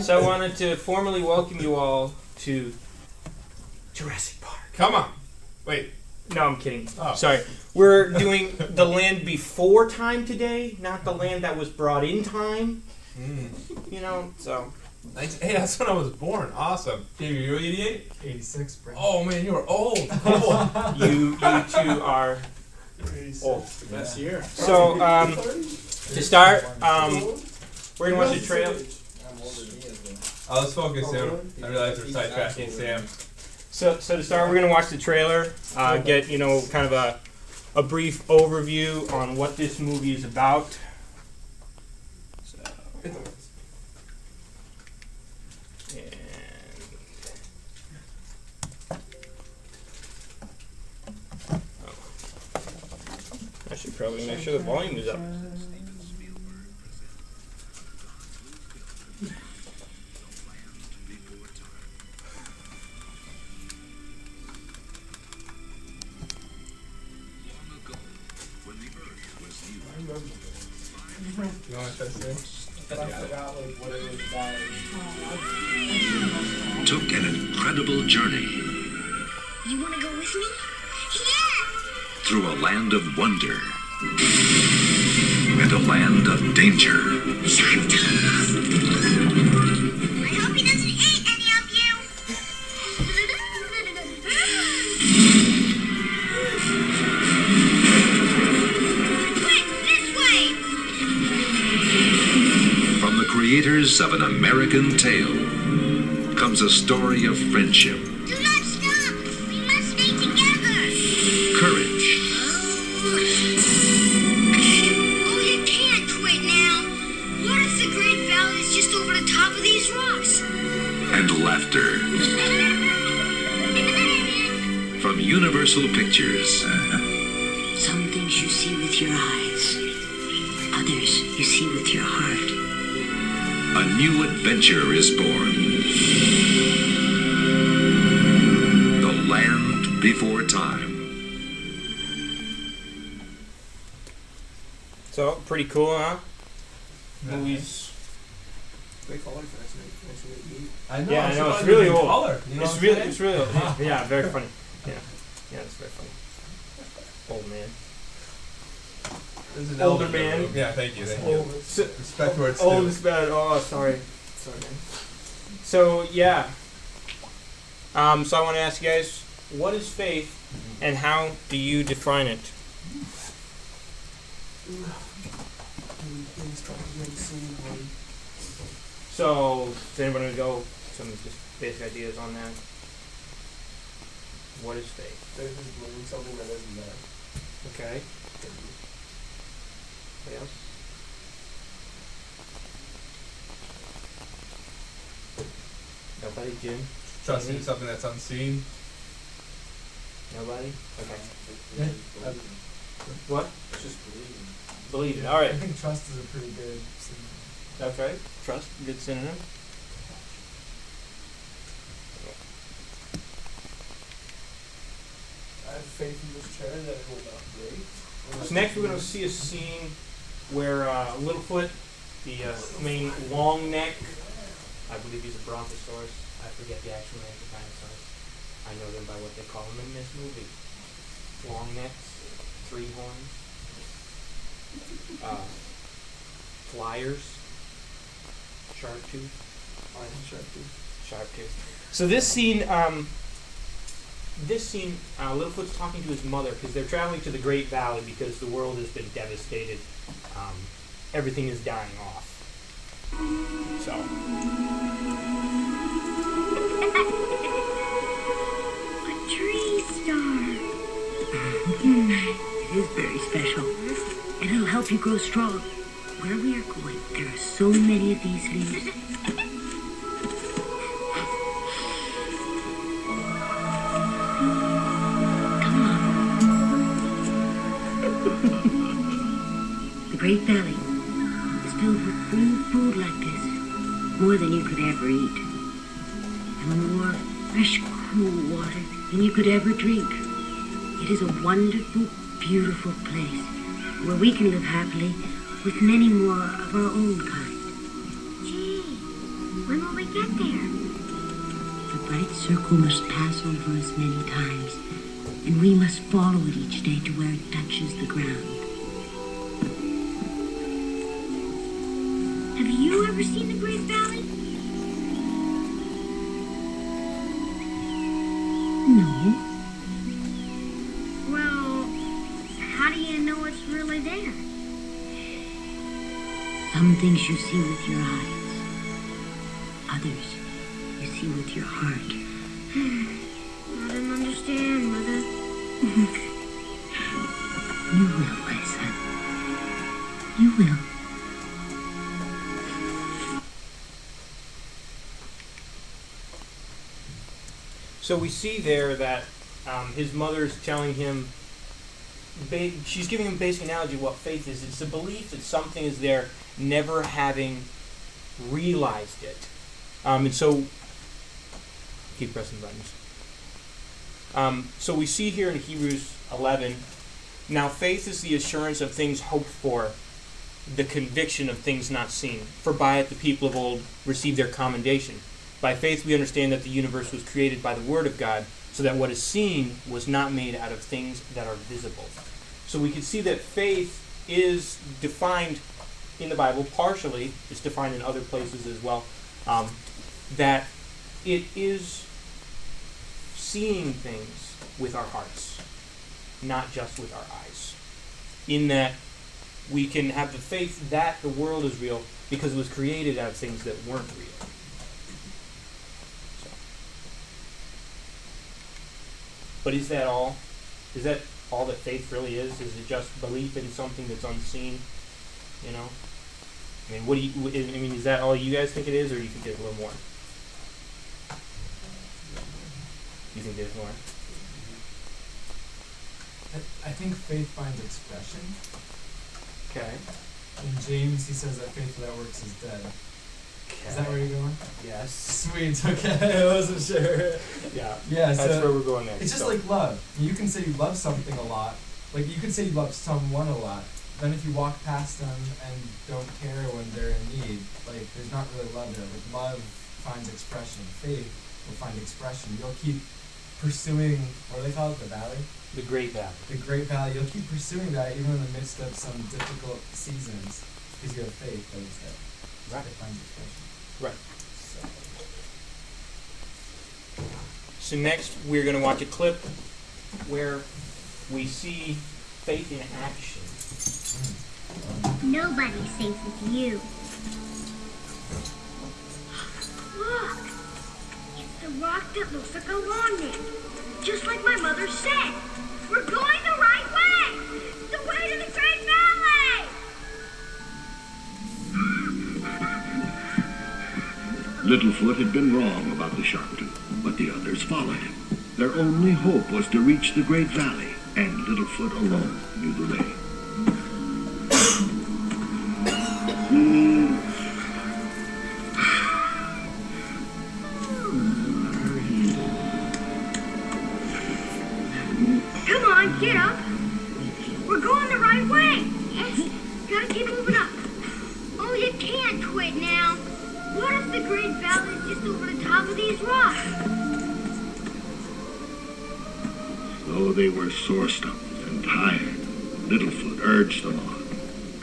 So I wanted to formally welcome you all to Jurassic Park. Come on. Wait. No, I'm kidding. Oh. Sorry. We're doing the land before time today, not the land that was brought in time. You know, so. Hey, that's when I was born. Awesome. Davey, you 88? 86, bro. Oh, man, you were old. Cool. You two are old. Best year. So, to start, we're going to watch the trailer. Oh, let's focus, Sam. I realize we're sidetracking Sam. So to start, we're going to watch the trailer, get, kind of a brief overview on what this movie is about. So, and I should probably make sure the volume is up. You want to try to say? But I forgot what it was about. Took an incredible journey You want to go with me? Yeah! through a land of wonder and a land of danger. Santa! I hope he doesn't eat any of you! Quick, this way! From the creators of An American Tale comes a story of friendship, Do not stop! We must stay together! courage, Oh, you can't quit now! What if the Great Valley is just over the top of these rocks? and laughter. From Universal Pictures, Some things you see with your eyes, others you see with your heart. a new adventure is born. The Land Before Time. So, pretty cool, huh? Movies. Great color for us, right? I know. Yeah, I know, it's surprised really it was old. Color, you know It's what really, I'm it's really, yeah, very funny. Yeah, it's very funny. Old man. There's an Older elder man. room. Yeah, thank you. So, Respect where it's old due. is bad. Oh, sorry, man. So yeah. So I want to ask you guys, what is faith, and how do you define it? So, does anybody want to go some just basic ideas on that? What is faith? Faith is believing something that isn't there. Okay. Anybody else? Nobody? Jim? Trusting something that's unseen. Nobody? Okay. Yeah. What? It's just believing. Believe it. I Alright. think trust is a pretty good synonym. That's right. Trust. Good synonym. I have faith in this chair that it will not break. So next we're going to see a scene where Littlefoot, the main long neck, I believe he's a brontosaurus. I forget the actual name of the dinosaurs. I know them by what they call them in this movie. Long necks, 3 horns, flyers, sharp tooth. Sharp tooth. So this scene, Littlefoot's talking to his mother because they're traveling to the Great Valley because the world has been devastated. Everything is dying off. So. A tree star! It is very special, and it'll help you grow strong. Where we are going, there are so many of these leaves. Come on. The Great Valley is filled with food like this, more than you could ever eat, and more fresh, cool water than you could ever drink. It is a wonderful, beautiful place where we can live happily with many more of our own kind. Gee, When will we get there? The bright circle must pass over us many times, and we must follow it each day to where it touches the ground. Have you ever seen the Great Valley? No. Well, how do you know it's really there? Some things you see with your eyes. Others you see with your heart. I don't understand, Mother. You will, my son. You will. So we see there that his mother's telling him, she's giving him a basic analogy of what faith is. It's the belief that something is there, never having realized it. And so, keep pressing buttons. So we see here in Hebrews 11, now faith is the assurance of things hoped for, the conviction of things not seen. For by it the people of old received their commendation. By faith we understand that the universe was created by the word of God, so that what is seen was not made out of things that are visible. So we can see that faith is defined in the Bible, partially, it's defined in other places as well, that it is seeing things with our hearts, not just with our eyes. In that we can have the faith that the world is real because it was created out of things that weren't real. So. But is that all? Is that all that faith really is? Is it just belief in something that's unseen? You know? I mean, is that all you guys think it is, or do you think there's a little more? You think there's more? I think faith finds expression. Okay. In James, he says that faith without works is dead. Is that where you're going? Yes. Sweet, okay, I wasn't sure. Yeah. Yeah, That's so where we're going next. it's just like love. You can say you love something a lot. Like, you can say you love someone a lot. Then if you walk past them and don't care when they're in need, like, there's not really love there. Like, love finds expression. Faith will find expression. You'll keep pursuing, what do they call it, the valley? The Great Valley. The Great Valley. You'll keep pursuing that even in the midst of some difficult seasons because you have faith that it's there. Right. It finds expression. Right. So next we're going to watch a clip where we see faith in action. Nobody's safe with you. Look! It's the rock that looks like a long neck. Just like my mother said. We're going the right way! The way to the Great Valley! Littlefoot had been wrong about the Sharpton, but the others followed him. Their only hope was to reach the Great Valley, and Littlefoot alone knew the way. Come on, get up! We're going the right way! Yes, gotta keep moving up. Oh, you can't quit now. What if the Great Valley is just over the top of these rocks? Though they were sore-stuffed and tired, Littlefoot urged them on.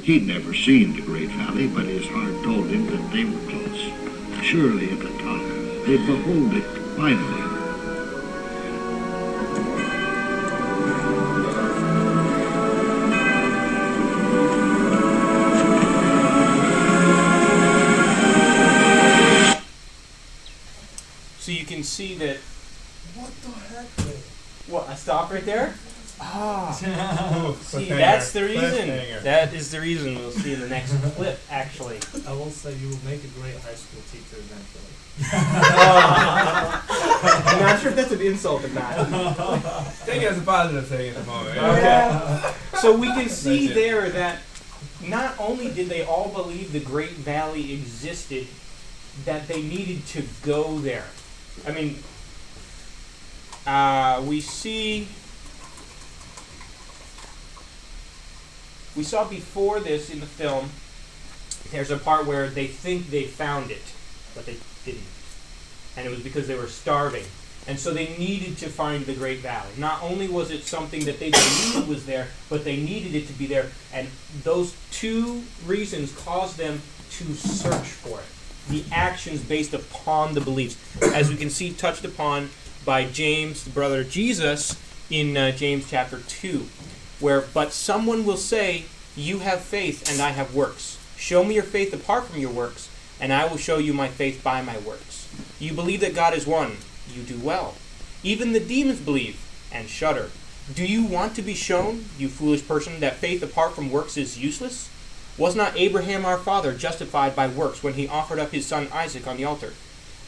He'd never seen the Great Valley, but his heart told him that they were close. Surely at the top, they'd behold it finally. So you can see that. What the heck? What? I stop right there? Ah. See, Cliffhanger. that's the reason. Cliffhanger. That is the reason. We'll see in the next clip, actually. I will say you will make a great high school teacher eventually. I'm not sure if that's an insult or not. Take it as a positive thing at the moment. Okay. So we can see That's it. there that not only did they all believe the Great Valley existed, that they needed to go there. I mean, we saw before this in the film, there's a part where they think they found it. but they didn't. And it was because they were starving. And so they needed to find the Great Valley. Not only was it something that they believed was there, but they needed it to be there. And those two reasons caused them to search for it. The actions based upon the beliefs. As we can see, touched upon by James, the brother of Jesus, in James chapter 2, where, but someone will say, you have faith and I have works. Show me your faith apart from your works, and I will show you my faith by my works. You believe that God is one. You do well. Even the demons believe and shudder. Do you want to be shown, you foolish person, that faith apart from works is useless? Was not Abraham our father justified by works when he offered up his son Isaac on the altar?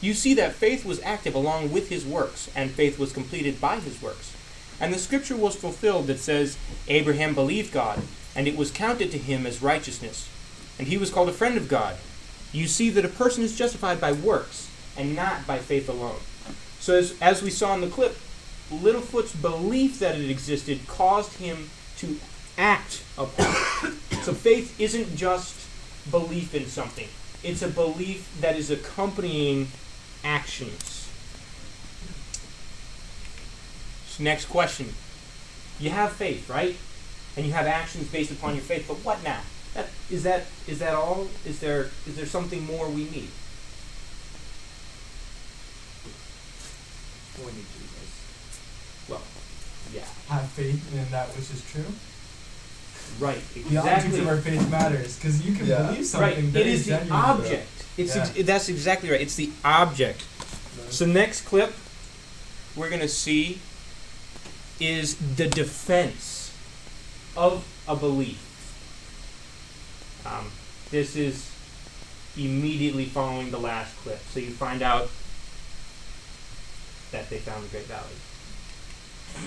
You see that faith was active along with his works, and faith was completed by his works. And the scripture was fulfilled that says, Abraham believed God, and it was counted to him as righteousness. And he was called a friend of God. You see that a person is justified by works, and not by faith alone. So as we saw in the clip, Littlefoot's belief that it existed caused him to act upon it. So faith isn't just belief in something. It's a belief that is accompanying actions. So next question. You have faith, right? And you have actions based upon your faith, but what now? Is that all? Is there something more we need? We need Jesus. Well, yeah. Have faith in that which is true. Right, The object exactly. of our faith matters, because you can Yeah. believe something Right, that it is the genuine. object. That's exactly right. It's the object. So next clip we're going to see is the defense of a belief. This is immediately following the last clip. So you find out that they found the Great Valley.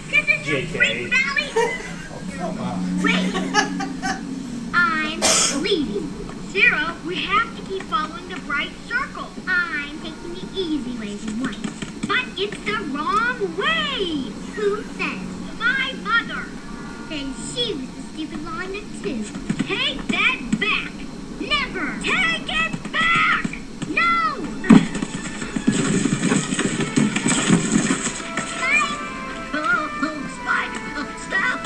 This is the JK. Great Valley. Wait. I'm leading. Sarah, we have to keep following the bright circle. I'm taking the easy way once. But it's the wrong way. Who says? My mother. Then she was the stupid line too. Take that back. Never. Take it back. No. Spike. Stop.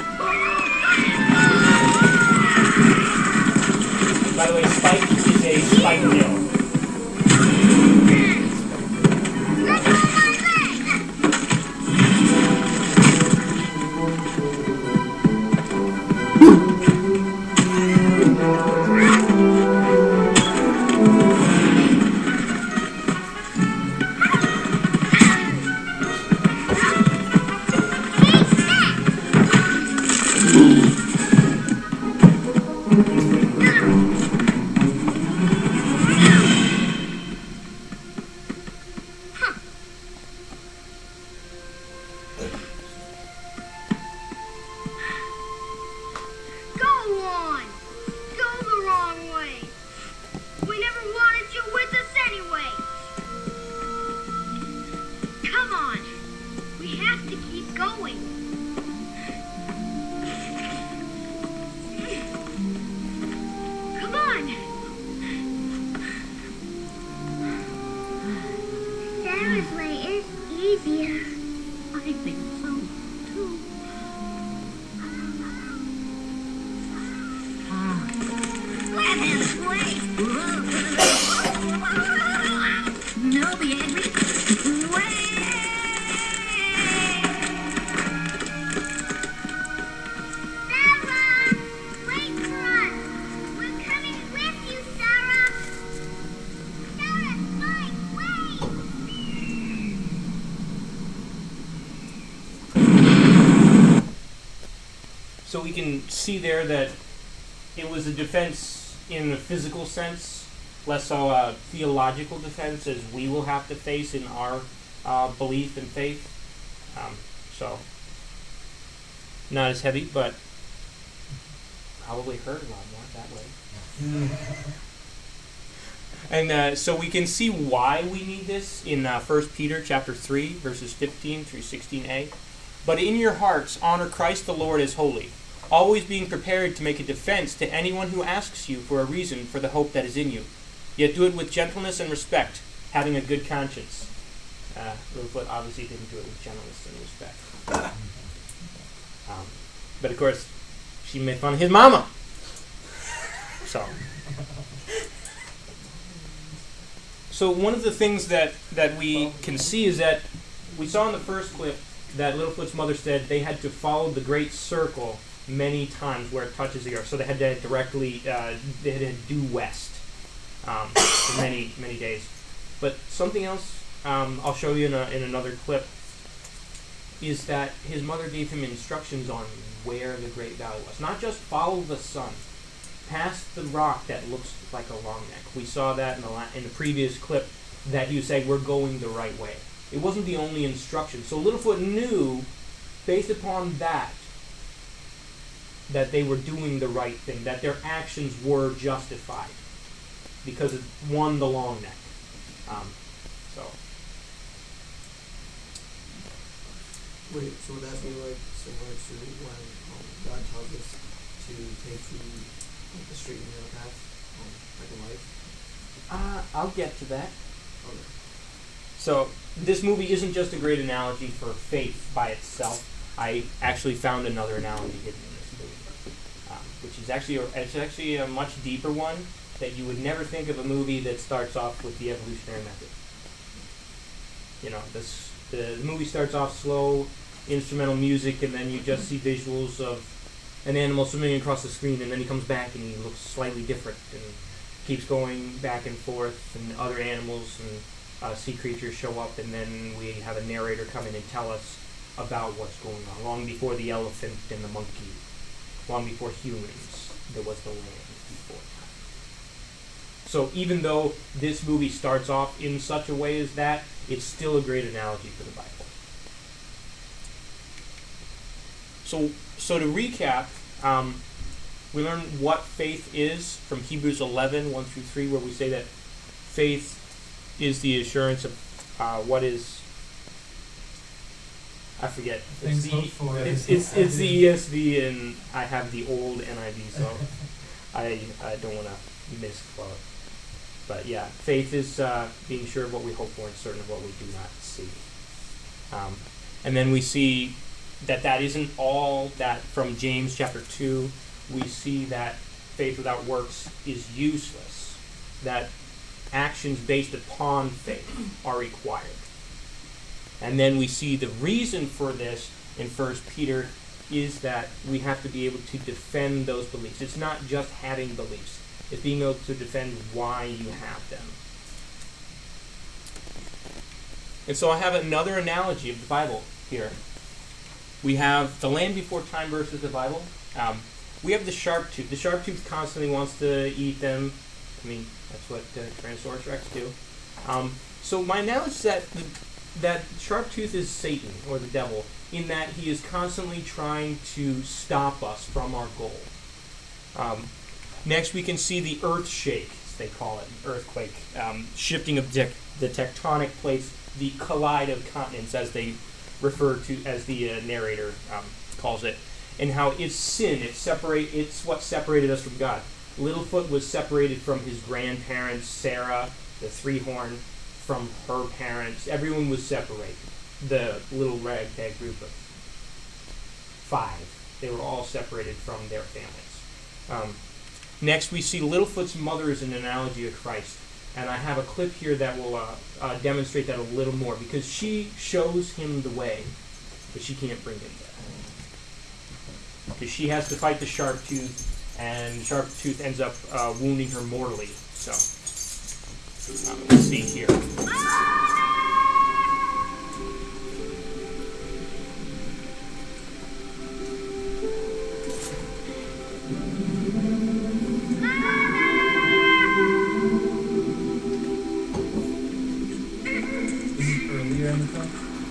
By the way, Spike is a spike tail. Let go of my leg. Go on. Go the wrong way. We never wanted you with us anyway. Come on. We have to keep going. Come on. Sarah's way is easier. I think so, too. Let him play. No, Henry. Sarah, wait for us. We're coming with you, Sarah. Sarah, Mike, wait. So we can see there that it was a defense in a physical sense, less so a theological defense as we will have to face in our belief and faith. So, not as heavy, but probably hurt a lot more that way. And so we can see why we need this in 1 Peter chapter 3, verses 15 through 16a. But in your hearts honor Christ the Lord as holy, always being prepared to make a defense to anyone who asks you for a reason for the hope that is in you. Yet do it with gentleness and respect, having a good conscience. Littlefoot obviously didn't do it with gentleness and respect. But of course, she made fun of his mama. So one of the things that we can see is that we saw in the first clip that Littlefoot's mother said they had to follow the great circle many times where it touches the earth. So they had to directly, they had to due west for many days. But something else I'll show you in another clip is that his mother gave him instructions on where the Great Valley was. Not just follow the sun, past the rock that looks like a long neck. We saw that in the previous clip that he was saying we're going the right way. It wasn't the only instruction. So Littlefoot knew, based upon that they were doing the right thing, that their actions were justified because it won the long neck. Wait, so would that be like similar to when God tells us to take the straight and narrow path, like in life? I'll get to that. Okay. So this movie isn't just a great analogy for faith by itself. I actually found another analogy hidden in this movie, which is actually a much deeper one that you would never think of a movie that starts off with the evolutionary method. You know, the movie starts off slow, instrumental music, and then you just see visuals of an animal swimming across the screen, and then he comes back and he looks slightly different and keeps going back and forth, and other animals and sea creatures show up, and then we have a narrator come in and tell us about what's going on. Long before the elephant and the monkey, long before humans, there was the land before time. So even though this movie starts off in such a way as that, it's still a great analogy for the Bible. So to recap, we learned what faith is from Hebrews 11, 1 through 3, where we say that faith is the assurance of what is, I forget. Things hoped for. It's the ESV, and I have the old NIV, so I don't want to misquote. But yeah, faith is being sure of what we hope for and certain of what we do not see. And then we see that isn't all that from James chapter 2. We see that faith without works is useless, that actions based upon faith are required. And then we see the reason for this in 1 Peter is that we have to be able to defend those beliefs. It's not just having beliefs. It's being able to defend why you have them. And so I have another analogy of the Bible here. We have the land before time versus the Bible. We have the sharp tooth. The sharp tooth constantly wants to eat them. I mean, that's what Tyrannosaurus Rex do. So my analogy is that sharp tooth is Satan, or the devil, in that he is constantly trying to stop us from our goal. Next, we can see the earth shake, as they call it, earthquake, shifting of the tectonic plates, the collide of continents, as they refer to, as the narrator calls it, and how it's sin. It's what separated us from God. Littlefoot was separated from his grandparents, Sarah, the three-horn, from her parents. Everyone was separated. The little ragtag group of 5, they were all separated from their families. Next, we see Littlefoot's mother as an analogy of Christ. And I have a clip here that will demonstrate that a little more, because she shows him the way, but she can't bring him there. Because she has to fight the sharp tooth, and the sharp tooth ends up wounding her mortally. So, let's see here.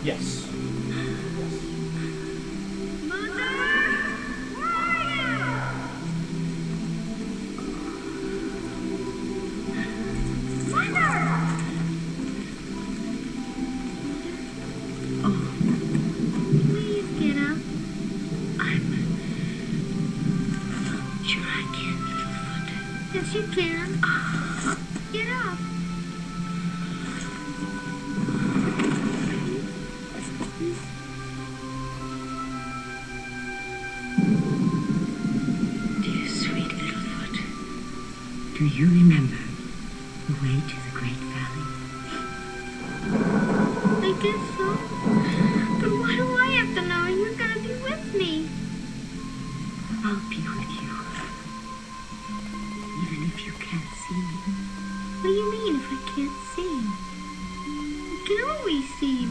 Yes. Yes, you can. Get up. Do you remember the way to the Great Valley? I guess so. But why do I have to know you're gonna be with me? I'll be with you. Even if you can't see me. What do you mean if I can't see you? I can always see you.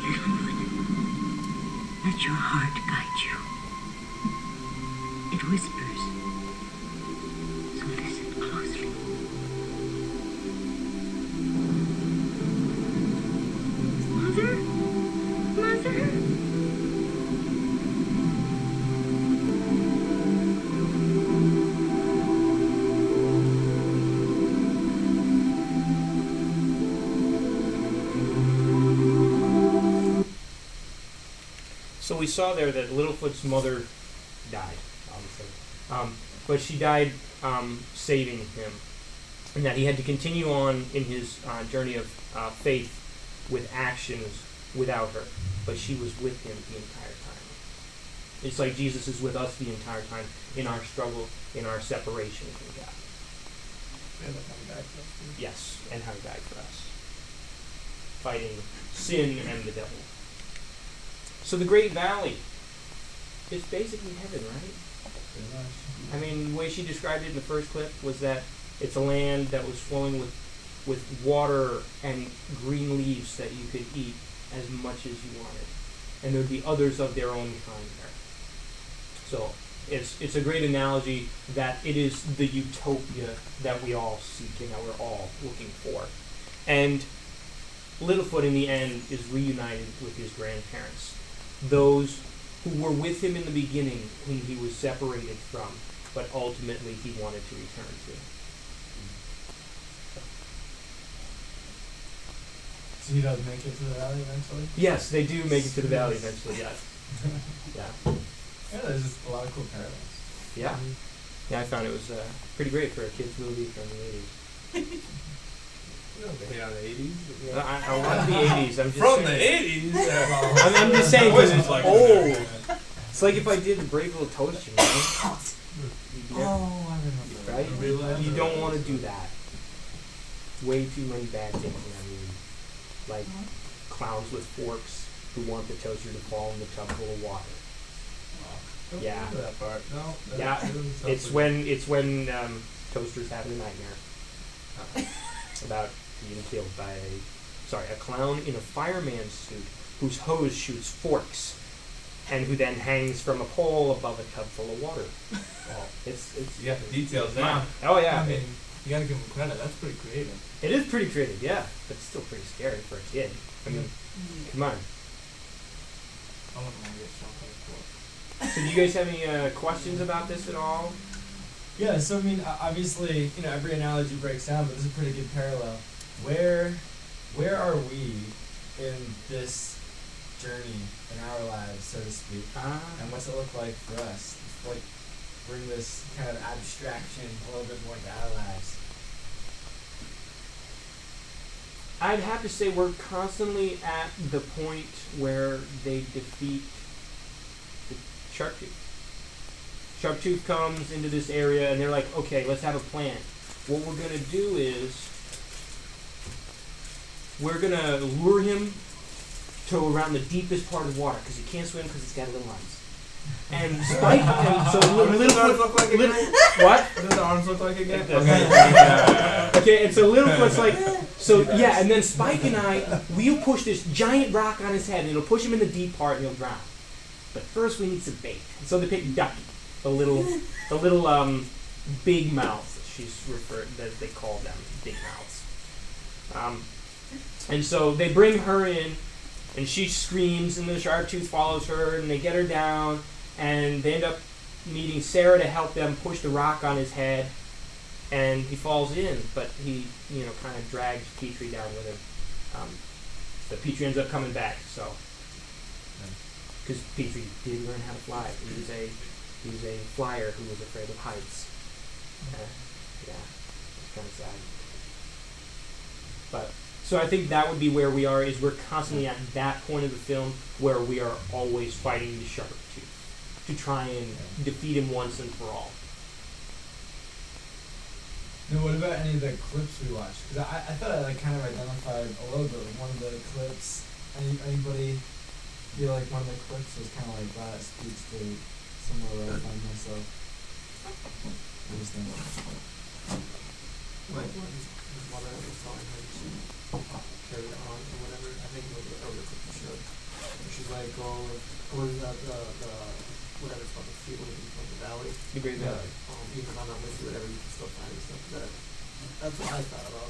Littlefoot, let your heart guide you. It whispers. So listen closely. Mother? Mother? So we saw there that Littlefoot's mother died, obviously. But she died saving him. And that he had to continue on in his journey of faith with actions without her. But she was with him the entire time. It's like Jesus is with us the entire time in our struggle, in our separation from God. And like coming back to us too. Yes, and how he died for us. Fighting sin and the devil. So the Great Valley is basically heaven, right? Pretty much. I mean, the way she described it in the first clip was that it's a land that was flowing with water and green leaves that you could eat as much as you wanted. And there'd be others of their own kind there. So it's a great analogy that it is the utopia that we all seek and that we're all looking for. And Littlefoot in the end is reunited with his grandparents. Those who were with him in the beginning, whom he was separated from, but ultimately he wanted to return to. So he does make it to the valley eventually? Yes, they do make it to the valley eventually, yes. Yeah. Yeah, there's just a lot of cool parallels. Yeah. Yeah, I found it was pretty great for a kid's movie from the 80s. You know, they on the 80s. I love the 80s. I'm just From the saying, 80s. I'm just saying because it's like old. It's like if I did the Brave Little Toaster, you know? Oh, I remember. Right? You don't want to do that. Way too many bad things in that movie. Like clowns with forks who want the toaster to fall in the tub full of water. Don't Yeah. remember that part. No. that Yeah, doesn't sound it's pretty- when toasters have a nightmare about being killed by a clown in a fireman's suit whose hose shoots forks and who then hangs from a pole above a tub full of water. Oh, It's you got the details it's now. mine. Oh yeah, I mean, you gotta give him credit. That's pretty creative. it is pretty creative, yeah, but it's still pretty scary for a kid. I mean, come on. I wouldn't want to get shot by a fork. So do you guys have any questions about this at all? Yeah, so I mean, obviously, every analogy breaks down, but this is a pretty good parallel. Where are we in this journey in our lives, so to speak? And what's it look like for us? Like, bring this kind of abstraction a little bit more to our lives. I'd have to say we're constantly at the point where they defeat the Sharptooth. Sharptooth comes into this area and they're like, okay, let's have a plan. What we're going to do is we're going to lure him to around the deepest part of the water because he can't swim because he's got little arms. And Spike, and so What does his arms look like again? What? What does the arms look like again? Okay. Okay, and so Littlefoot's like, yeah, and then Spike and we'll push this giant rock on his head, and it'll push him in the deep part, and he'll drown. But first, we need some bait. And so they pick Ducky, the little big mouth. She's referred, as they call them, big mouths. And so they bring her in, and she screams, and the Sharptooth follows her, and they get her down, and they end up needing Sarah to help them push the rock on his head, and he falls in, but he, kind of drags Petrie down with him. But Petrie ends up coming back, so. Because Petrie did learn how to fly. He was a flyer who was afraid of heights. Yeah, it's kind of sad. But so I think that would be where we are. Is we're constantly at that point of the film where we are always fighting the Sharptooth to try and defeat him once and for all. No, what about any of the clips we watched? Because I thought I like kind of identified a little bit with one of the clips. Anybody feel like one of the clips was kind of like that speaks to somewhere where I find myself? I just think. Like when his mother was telling him to carry on or whatever, I think it was the earlier clip you showed. Where she's like, oh, what is that, the whatever it's called, the feeling of the valley. The Great Valley. Even if I'm not with you, whatever, you can still find and stuff. That's what I thought about.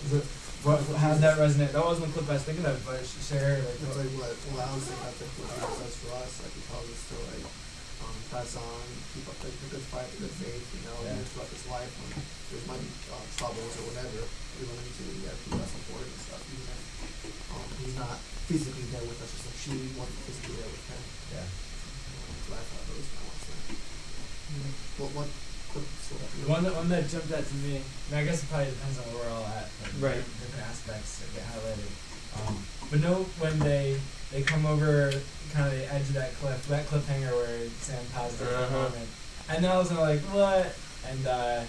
How did that resonate? That wasn't the clip I was thinking of, but share like. It's like what allows us, that's like what God does for us. Like He tells us to like press on, keep up like the good fight, the good faith. You know, even throughout this life when there's might be troubles or whatever, we run into, we gotta keep pressing forward and stuff. Even if He's not physically there with us, just like she wasn't physically there with Him. Yeah. That's what I thought about when I watched that. What? One that jumped out to me, and I guess it probably depends on where we're all at, but Right. different aspects that get highlighted. But no, when they come over kind of the edge of that cliffhanger where Sam paused it for a moment, and then all of a sudden like, what? And the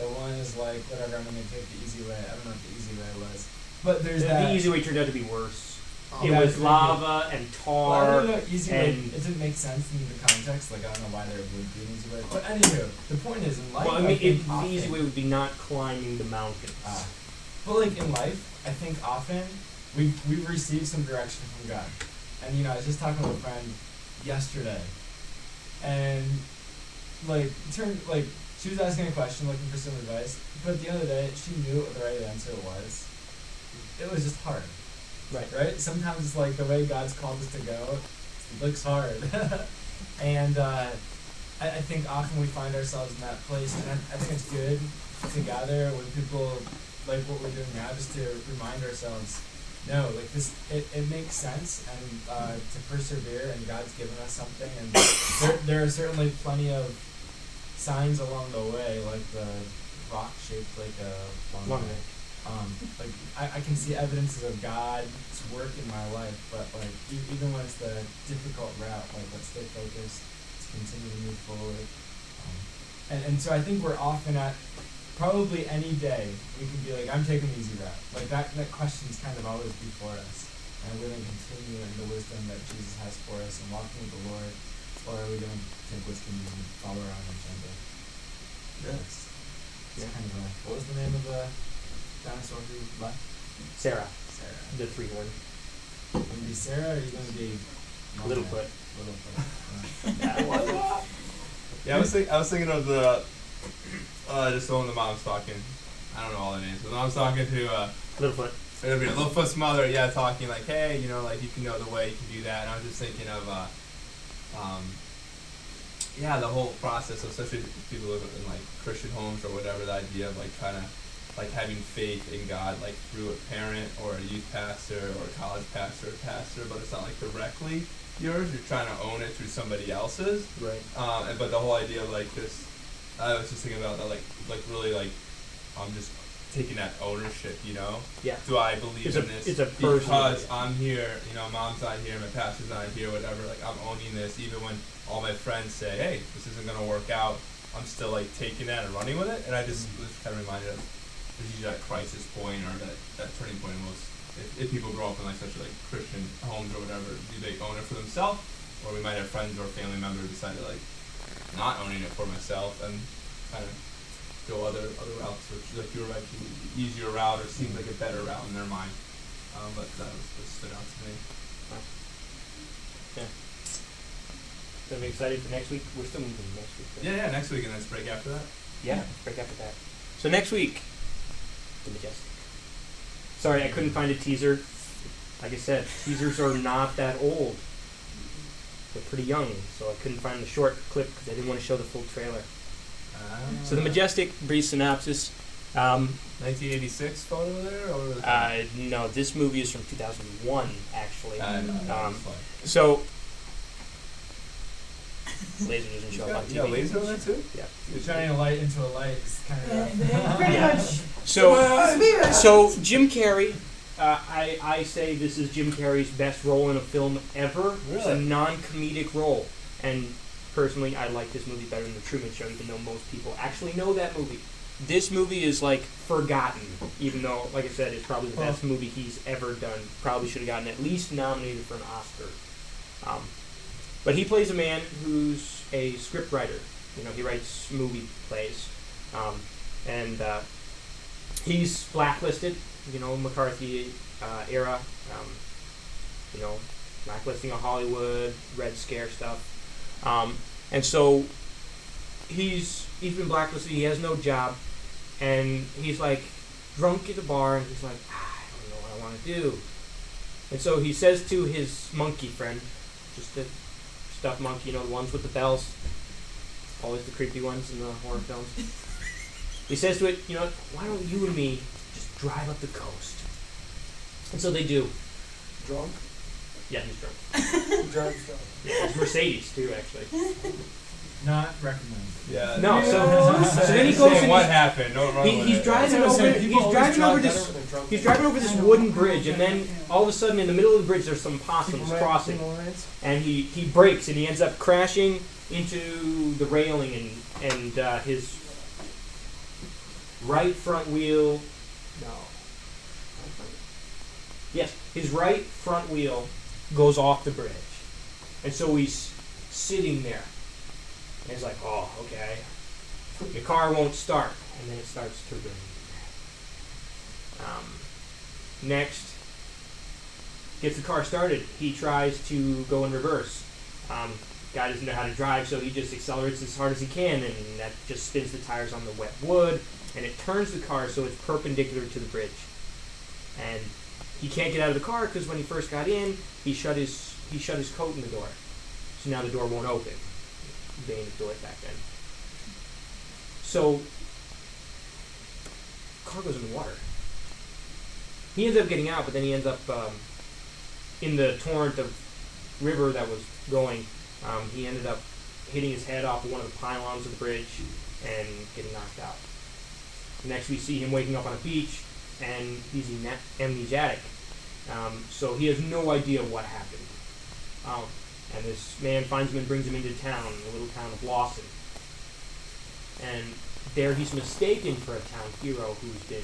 one is like, whatever, I'm gonna take the easy way. I don't know what the easy way was, but there's that. The easy way turned out to be worse. Oh, It was lava and tar. Well, I don't know, easy way, and it didn't make sense in the context. Like, I don't know why there would be an easy way. But anywho, the point is, in life, well, I mean, think the easy way would be not climbing the mountains. But like in life, I think often we've received some direction from God. And you know, I was just talking with a friend yesterday, and she was asking a question, looking for some advice. But at the end of the day, she knew what the right answer was. It was just hard. Right? Sometimes it's like the way God's called us to go, it looks hard. And I think often we find ourselves in that place, and I think it's good to gather with people like what we're doing now, just to remind ourselves, no, like this, it makes sense, and to persevere, and God's given us something, and there are certainly plenty of signs along the way, like the rock shaped like a long neck. Like I can see evidences of God's work in my life, but like even when it's the difficult route, like let's stay focused, let's continue to move forward. And so I think we're often at probably any day we can be like, I'm taking the easy route. Like that question's kind of always before us. And are we going to continue in the wisdom that Jesus has for us and walking with the Lord, or are we going to take what's convenient and follow our own agenda? It's kind of what was the name of the dinosaur who left? Sarah. The three-horn. You gonna be Sarah, or are you gonna be Littlefoot? Yeah, I was thinking of the just the one the mom's talking. I don't know all the names, but the mom's talking to Littlefoot. Littlefoot's mother. Yeah, talking like, hey, you know, like you can know the way, you can do that. And I was just thinking of the whole process, especially if people live in like Christian homes or whatever. The idea of like trying to like having faith in God, like through a parent or a youth pastor or a college pastor or pastor, but it's not like directly yours. You're trying to own it through somebody else's. Right. But the whole idea of like this, I was just thinking about that, like really like, I'm just taking that ownership, you know? Yeah. Do I believe in this? It's a because I'm here, you know, mom's not here, my pastor's not here, whatever. Like I'm owning this, even when all my friends say, hey, this isn't gonna work out. I'm still like taking that and running with it, and I just was kind of reminded of there's usually that crisis point or that turning point in most, if people grow up in like such like Christian homes or whatever, do they own it for themselves, or we might have friends or family members decide to like not owning it for myself and kind of go other routes, which like your route is an easier route or seems like a better route in their mind, but that was what stood out to me. Yeah. Gonna be excited for next week. We're still moving next week. Right? Yeah, next week, and then let's break after that. Yeah, break after that. So next week, The Majestic. Sorry, I couldn't find a teaser. Like I said, teasers are not that old. They're pretty young, so I couldn't find the short clip because I didn't want to show the full trailer. So The Majestic, brief synopsis. 1986 photo there, or no, this movie is from 2001, actually. No, So, Laser doesn't show up on TV. Yeah, Laser on there too? Yeah. You're shining a light into a light. It's kind of Pretty much. So Jim Carrey, I say this is Jim Carrey's best role in a film ever. Really? It's a non-comedic role, and personally, I like this movie better than The Truman Show, even though most people actually know that movie. this movie is like forgotten, even though, like I said, it's probably the best movie he's ever done. Probably should have gotten at least nominated for an Oscar. But he plays a man who's a script writer. You know, he writes movie plays, and he's blacklisted. You know, McCarthy era. You know, blacklisting of Hollywood, Red Scare stuff, and so he's been blacklisted. He has no job, and he's like drunk at the bar, and he's like, I don't know what I want to do. And so he says to his monkey friend, just a stuffed monkey, you know, the ones with the bells, always the creepy ones in the horror films. He says to it, you know, why don't you and me just drive up the coast? And so they do. Drunk? Yeah, he's drunk. Drunk. Yeah, it's Mercedes too, actually. Not recommended. Yeah. No, so then he goes and what happened? Don't run with he's it. driving over. He's driving over this wooden bridge, and then all of a sudden, in the middle of the bridge, there's some possums crossing, and he brakes, and he ends up crashing into the railing, and his right front wheel. No. Yes, his right front wheel goes off the bridge, and so he's sitting there. And he's like, oh, okay. The car won't start. And then it starts to rain. Next, gets the car started. He tries to go in reverse. Guy doesn't know how to drive, so he just accelerates as hard as he can, and that just spins the tires on the wet wood, and it turns the car so it's perpendicular to the bridge. And he can't get out of the car because when he first got in, he shut his coat in the door. So now the door won't open. Bane would do it back then. So, car goes in the water. He ends up getting out, but then he ends up in the torrent of river that was going. He ended up hitting his head off one of the pylons of the bridge and getting knocked out. Next, we see him waking up on a beach, and he's amnesiac. So he has no idea what happened. And this man finds him and brings him into town, the little town of Lawson. And there he's mistaken for a town hero who's been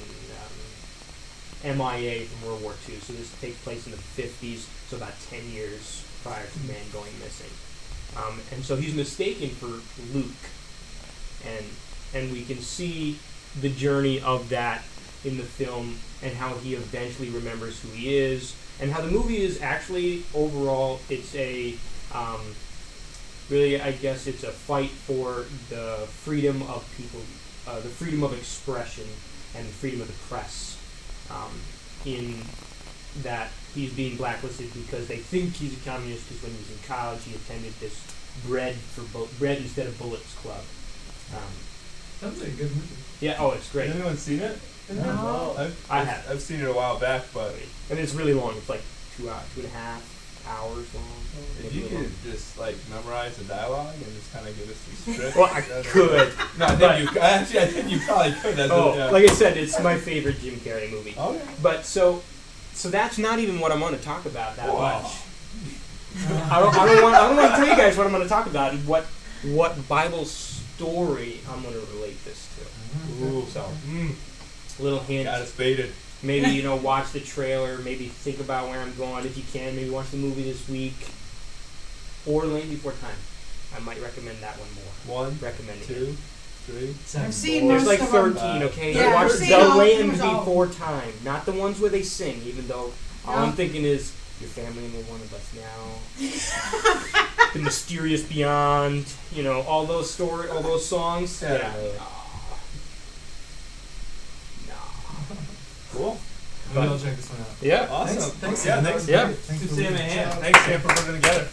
MIA from World War II. So this takes place in the 50s, so about 10 years prior to the man going missing. And so he's mistaken for Luke. And we can see the journey of that in the film and how he eventually remembers who he is. And how the movie is actually, overall, it's a... really, I guess it's a fight for the freedom of people, the freedom of expression, and the freedom of the press. In that he's being blacklisted because they think he's a communist because when he was in college he attended this bread instead of bullets club. Sounds like a good movie. Yeah. Oh, it's great. Has anyone seen it? No. I have. I've seen it a while back, but And it's really long. It's like 2.5 hours long. if you could just like memorize the dialogue and just kind of give us the script. Well, I could. No, I think you probably could. Like I said, it's my favorite Jim Carrey movie. Okay. But so that's not even what I'm going to talk about that Wow. much. I don't want to tell you guys what I'm going to talk about and what Bible story I'm going to relate this to. Ooh. So, little hint. Got us baited. Maybe watch the trailer. Maybe think about where I'm going if you can. Maybe watch the movie this week. Or Land Before Time. I might recommend that one more. 1, Recommending 2, 3. I've seen There's most like of them. 13, okay? Yeah, Watch I've The seen all- Land pretty much all. Before Time. Not the ones where they sing, even though all No. I'm thinking is Your Family and One of Us Now. The Mysterious Beyond. You know, all those songs. Yeah. Cool. Maybe I'll check this one out. Yeah. Awesome. Thanks. Yeah, Sam. thanks. Yeah. Thanks Good for seeing you, reading. man. Thanks, Sam, for putting it together.